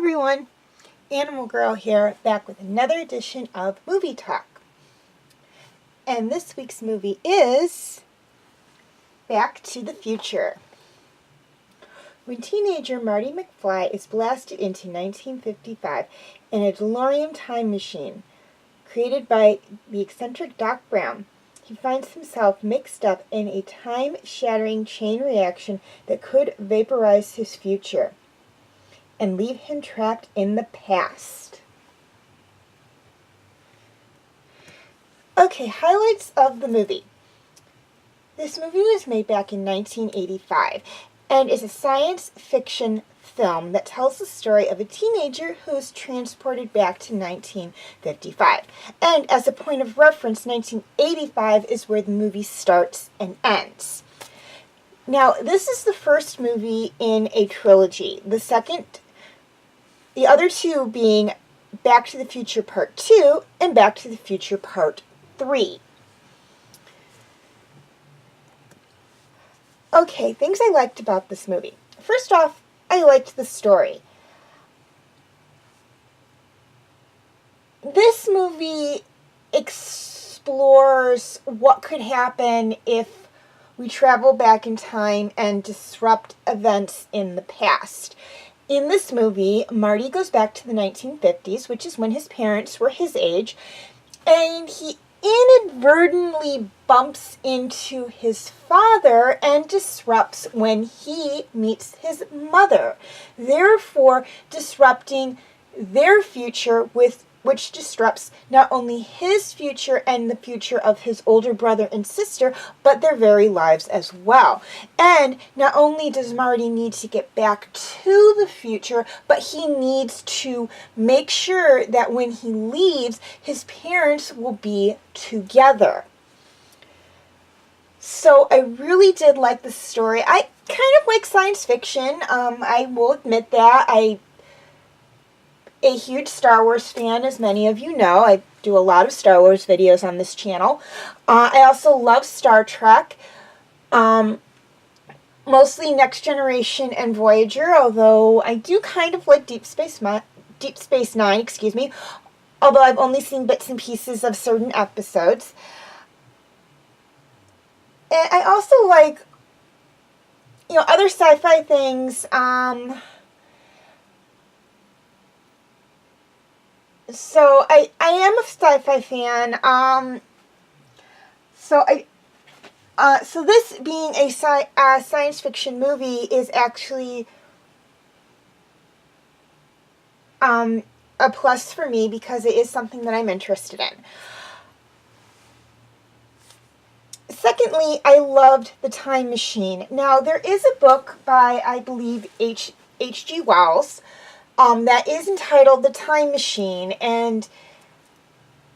everyone, Animal Girl here, back with another edition of Movie Talk. And this week's movie is Back to the Future. When teenager Marty McFly is blasted into 1955 in a DeLorean time machine created by the eccentric Doc Brown, he finds himself mixed up in a time-shattering chain reaction that could vaporize his future and leave him trapped in the past. Okay, highlights of the movie. This movie was made back in 1985 and is a science fiction film that tells the story of a teenager who is transported back to 1955. And as a point of reference, 1985 is where the movie starts and ends. Now, this is the first movie in a trilogy. The other two being Back to the Future Part 2 and Back to the Future Part 3. Okay, things I liked about this movie. First off, I liked the story. This movie explores what could happen if we travel back in time and disrupt events in the past. In this movie, Marty goes back to the 1950s, which is when his parents were his age, and he inadvertently bumps into his father and disrupts when he meets his mother, therefore disrupting their future, which disrupts not only his future and the future of his older brother and sister, but their very lives as well. And not only does Marty need to get back to the future, but he needs to make sure that when he leaves, his parents will be together. So I really did like the story. I kind of like science fiction. I will admit that. I'm a huge Star Wars fan, as many of you know. I do a lot of Star Wars videos on this channel. I also love Star Trek, mostly Next Generation and Voyager, although I do kind of like Deep Space Nine, although I've only seen bits and pieces of certain episodes. And I also like, other sci-fi things. So I am a sci-fi fan. So this being a science fiction movie is actually a plus for me because it is something that I'm interested in. Secondly, I loved the time machine. Now, there is a book by, I believe, H.G. Wells that is entitled The Time Machine, and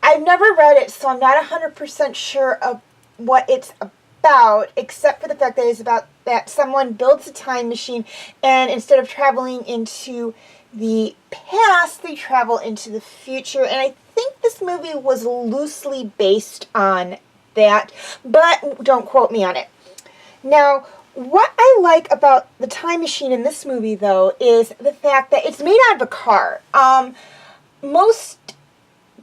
I've never read it, so I'm not 100% sure of what it's about, except for the fact that it's about that someone builds a time machine, and instead of traveling into the past, they travel into the future, and I think this movie was loosely based on that, but don't quote me on it. Now, what I like about the time machine in this movie, though, is the fact that it's made out of a car. Most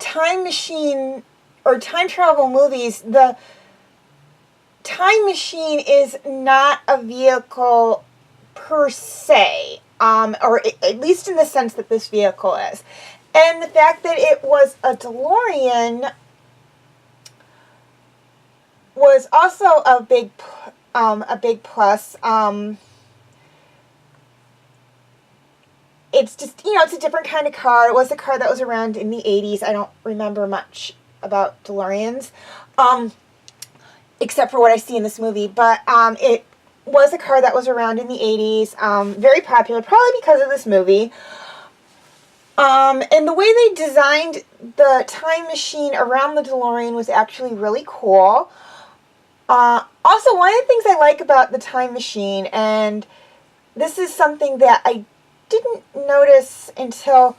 time machine or time travel movies, the time machine is not a vehicle per se, or at least in the sense that this vehicle is. And the fact that it was a DeLorean was also a big plus. It's just, it's a different kind of car. It was a car that was around in the 80s. I don't remember much about DeLoreans, except for what I see in this movie. But it was a car that was around in the 80s. Very popular, probably because of this movie. And the way they designed the time machine around the DeLorean was actually really cool. Also, one of the things I like about the time machine, and this is something that I didn't notice until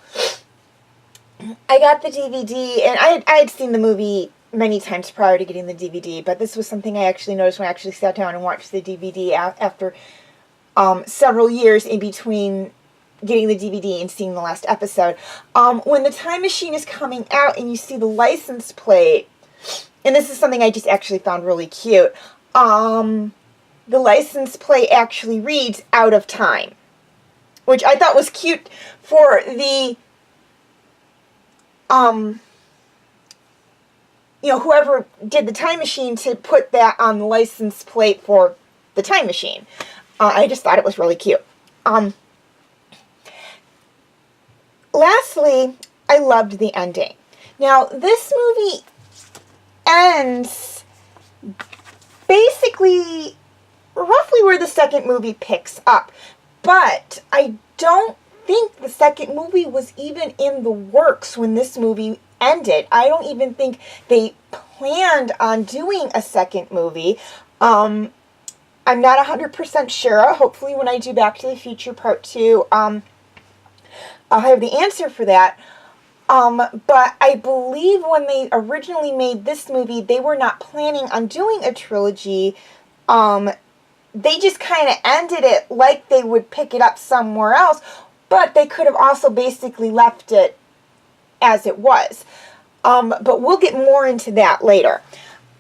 I got the DVD, and I had seen the movie many times prior to getting the DVD, but this was something I actually noticed when I actually sat down and watched the DVD after several years in between getting the DVD and seeing the last episode. When the time machine is coming out and you see the license plate, and this is something I just actually found really cute, the license plate actually reads "out of time," which I thought was cute for the, whoever did the time machine to put that on the license plate for the time machine. I just thought it was really cute. Lastly, I loved the ending. Now, this movie ends basically roughly where the second movie picks up, but I don't think the second movie was even in the works when this movie ended. I don't even think they planned on doing a second movie. I'm not 100% sure. Hopefully when I do Back to the Future Part 2, I'll have the answer for that. But I believe when they originally made this movie, they were not planning on doing a trilogy. They just kind of ended it like they would pick it up somewhere else, but they could have also basically left it as it was. But we'll get more into that later.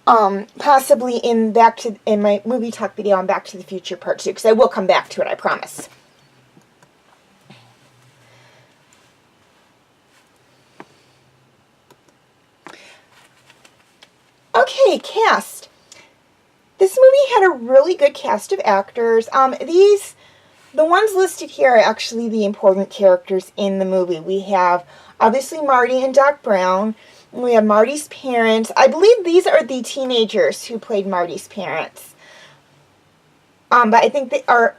Possibly in my movie talk video on Back to the Future Part 2, because I will come back to it, I promise. Okay, cast. This movie had a really good cast of actors. The ones listed here are actually the important characters in the movie. We have, obviously, Marty and Doc Brown. We have Marty's parents. I believe these are the teenagers who played Marty's parents. But I think they are...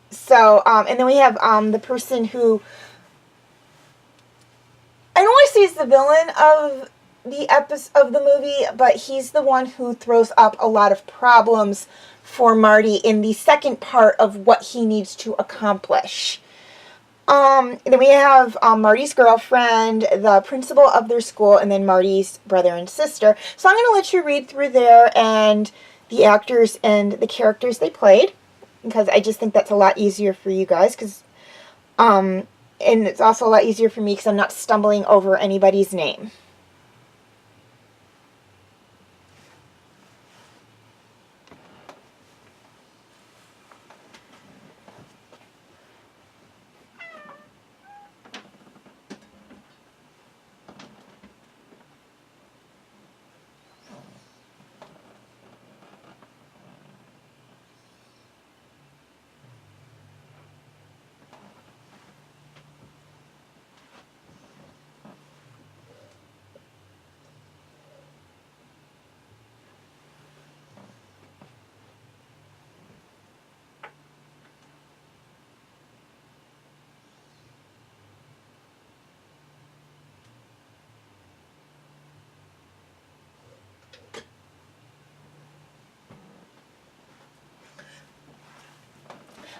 So, and then we have the person who... I don't want to say is the villain of the movie, but he's the one who throws up a lot of problems for Marty in the second part of what he needs to accomplish. Then we have Marty's girlfriend, the principal of their school, and then Marty's brother and sister. So I'm going to let you read through there and the actors and the characters they played, because I just think that's a lot easier for you guys, and it's also a lot easier for me because I'm not stumbling over anybody's name.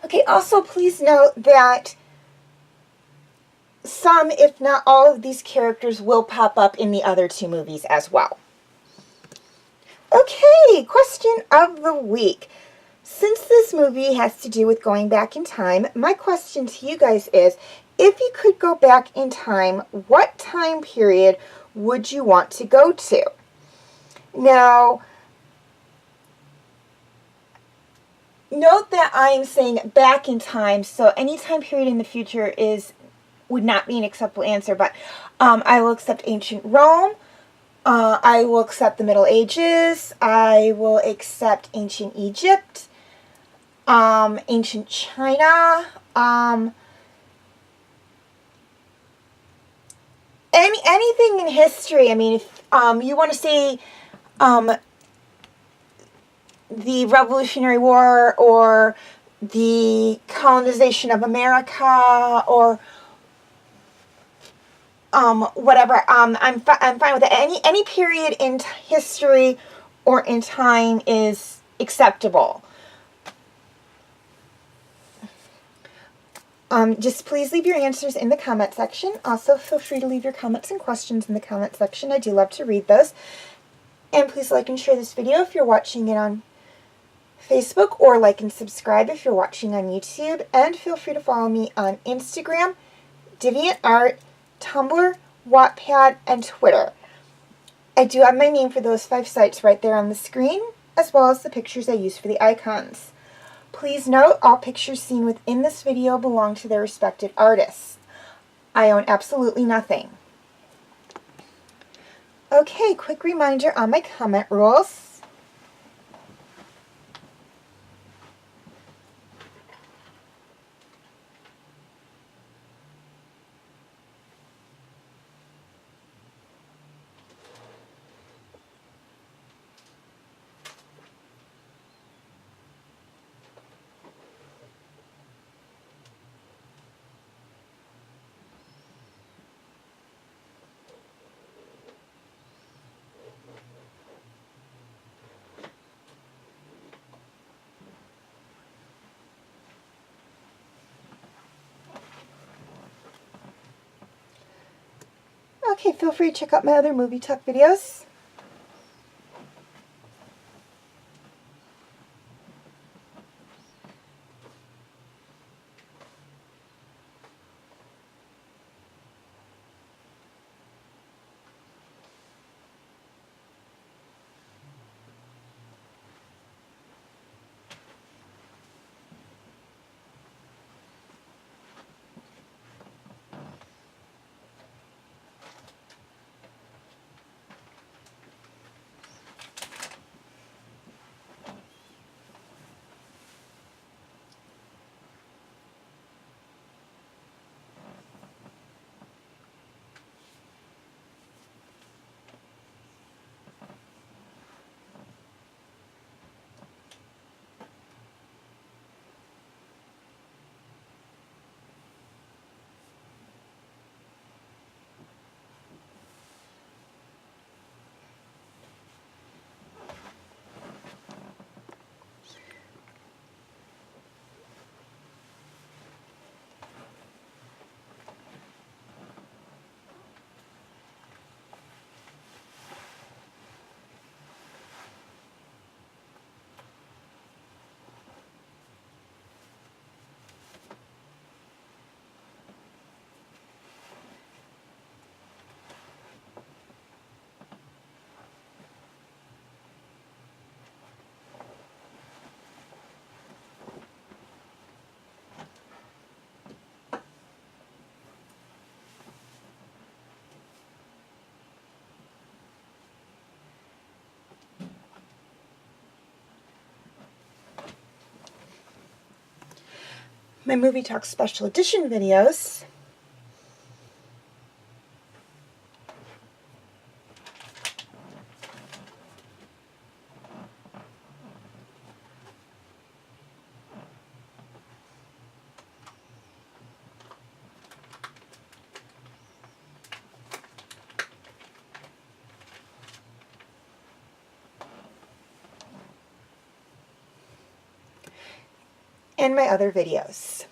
Okay, also please note that some, if not all of these characters will pop up in the other two movies as well. Okay, question of the week. Since this movie has to do with going back in time, my question to you guys is, if you could go back in time, what time period would you want to go to? Now, note that I'm saying back in time, so any time period in the future would not be an acceptable answer, but I will accept ancient Rome, I will accept the Middle Ages, I will accept ancient Egypt, ancient China, anything in history. I mean, if you want to say the Revolutionary War or the colonization of America or whatever, I'm fine with it. Any period in history or in time is acceptable. Just please leave your answers in the comment section. Also, feel free to leave your comments and questions in the comment section. I do love to read those. And please like and share this video if you're watching it on Facebook, or like and subscribe if you're watching on YouTube. And feel free to follow me on Instagram, DeviantArt, Tumblr, Wattpad, and Twitter. I do have my name for those 5 sites right there on the screen, as well as the pictures I use for the icons. Please note, all pictures seen within this video belong to their respective artists. I own absolutely nothing. Okay, quick reminder on my comment rules. Okay, feel free to check out my other movie talk videos. My Movie Talk Special Edition videos. And my other videos.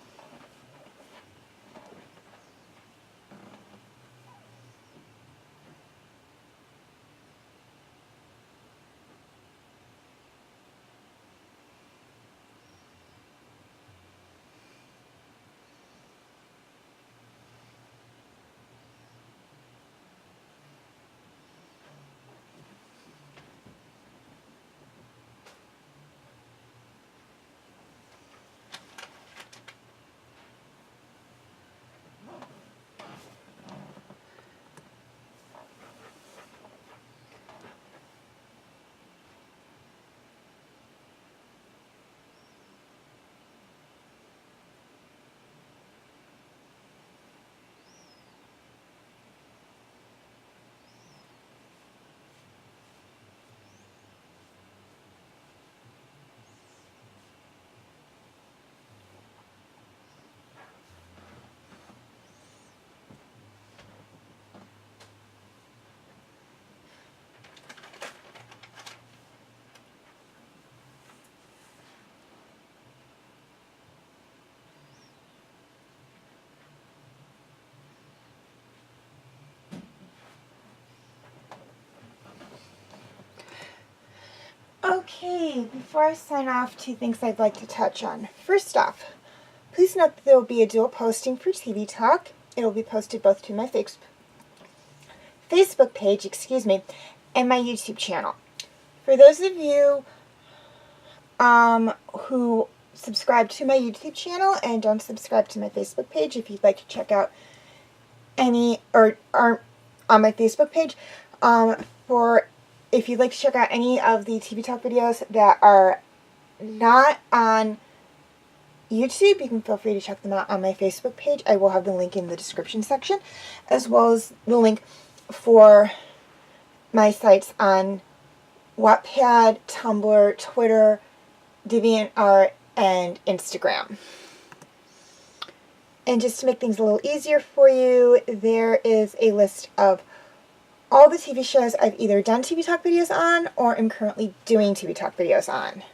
Okay, before I sign off, two things I'd like to touch on. First off, please note that there will be a dual posting for TV Talk. It will be posted both to my Facebook page, and my YouTube channel. For those of you who subscribe to my YouTube channel and don't subscribe to my Facebook page, if you'd like to check out any, or are on my Facebook page, if you'd like to check out any of the TV Talk videos that are not on YouTube, you can feel free to check them out on my Facebook page. I will have the link in the description section, as well as the link for my sites on Wattpad, Tumblr, Twitter, DeviantArt, and Instagram. And just to make things a little easier for you, there is a list of all the TV shows I've either done TV Talk videos on or am currently doing TV Talk videos on.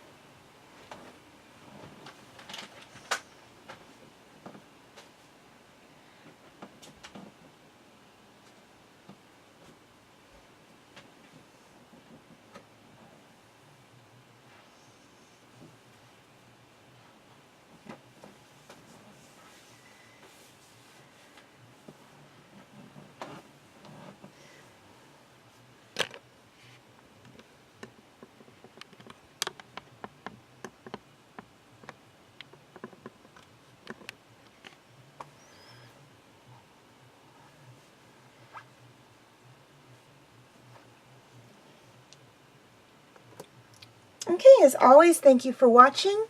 Okay, as always, thank you for watching,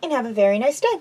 and have a very nice day.